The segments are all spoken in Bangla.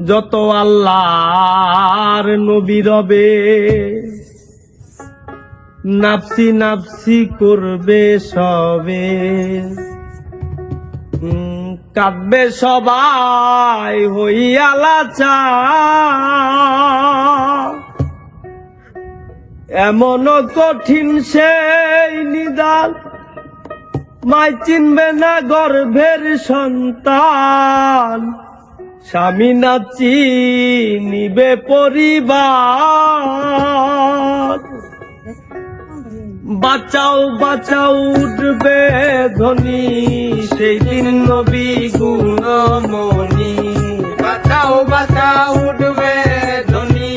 যত আল্লাহর নবী রবে নাফসি নাফসি করবে সবে, কাঁদবে সবাই হইয়া লাচার। এমন কঠিন সেই নিদান মাই চিনবে না গর্ভের সন্তান, স্বামী না চিনিবে পরিবার। বাঁচাও বাঁচাও উঠবে ধ্বনি সেই দিন নবী গুণমণি, বাঁচাও বাঁচাও উঠবে ধ্বনি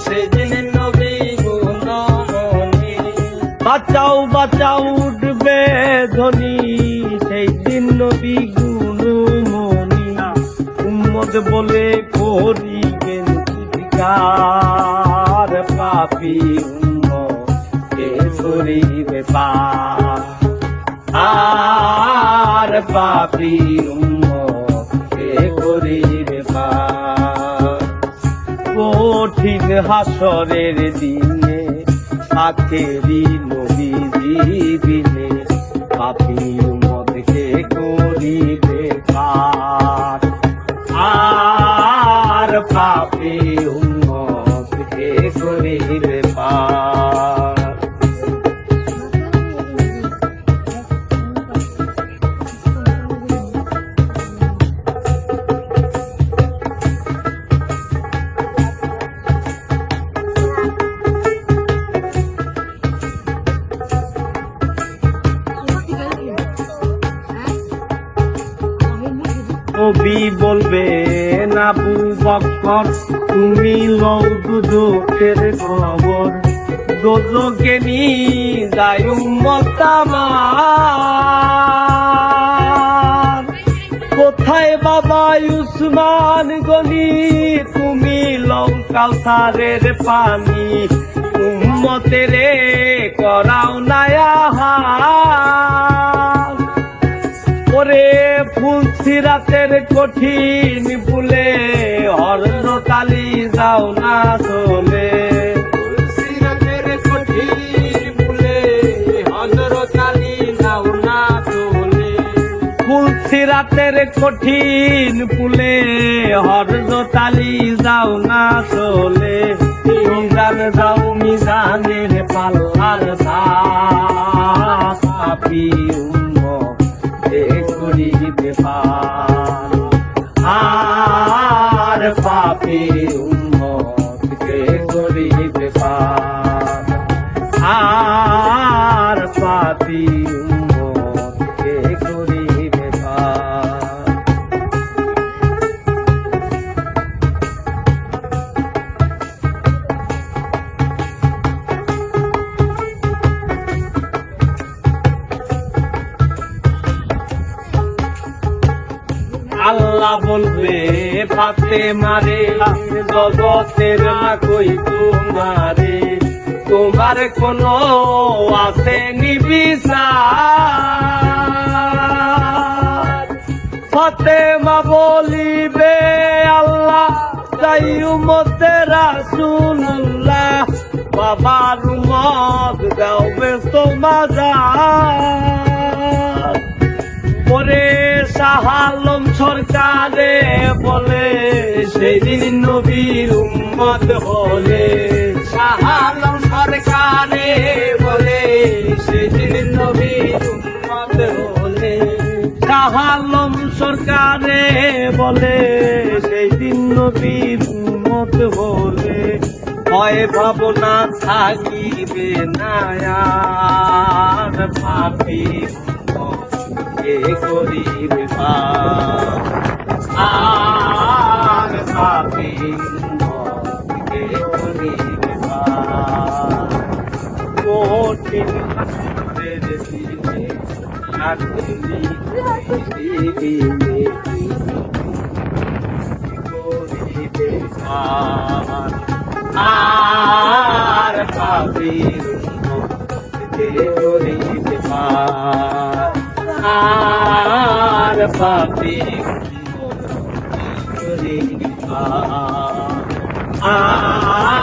সেই দিন নবী গুণমণি। বাঁচাও বাঁচাও উঠবে ধ্বনি সেই দিন নবী গুণমণি। উম্মত বলে করিবেন চিৎকার, পাপী উম্মত কে করিবে পার। আর পাপী উম্মত কে করিবে পার। কঠিন হাসরের দিনে আখেরি নবীজি দিনে পাপী উম্মত কে করিবে পার। আর পাপী উম্মত কে করিবে পার। নবী বলবেন আবু বকর তুমি লও দুজকের খবর, দোজকে নিয়ে যায় উম্মত আমার। কোথায় বাবা উসমান গনি তুমি লও কাউসারের পানি, উম্মতের করাও নায়াহার। ওরে ফুল সিরাতের কঠিন ফুলে হরতালি যাও না চলে, সিরাতের কঠিন ফুলে হযরতালি যাও না চলে। ফুল সিরাতের কঠিন ফুলে হরতালি যাও না চলে। মিজান যাও মিজানের পাল্লার দাস, পাপী উম্মত কে করিবে পার। আর পাপী উম্মত কে করিবে পার। আর পাপী উম্মত কে করিবে পার। আল্লাহ বলবে ফাতেমারে জগতের মা কই তোমারে, তোমার কোনো আসেনি বিচার। ফাতেমা বলিবে আল্লাহ তাই উম্মতে রাসূলুল্লাহ, বাবার উম্মত দাও ব্যস্ত মাজার। পরে শাহ আলম সরকারে বলে সেই দিন নবীর উম্মত হলে, শাহ আলম সরকারে বলে সেই দিন নবীর উম্মত হলে। শাহ আলম সরকারে বলে সেই দিন নবীর উম্মত হলে, ভয় ভাবনা থাকিবে না আর পাপী কে করিবে পার। আর পাপী কে করিবে পার। কঠিন হাসরের দিনে সাক্ষী দিবে করিবে পার। আর পাপী কে করিবে পার। আর পাপী আ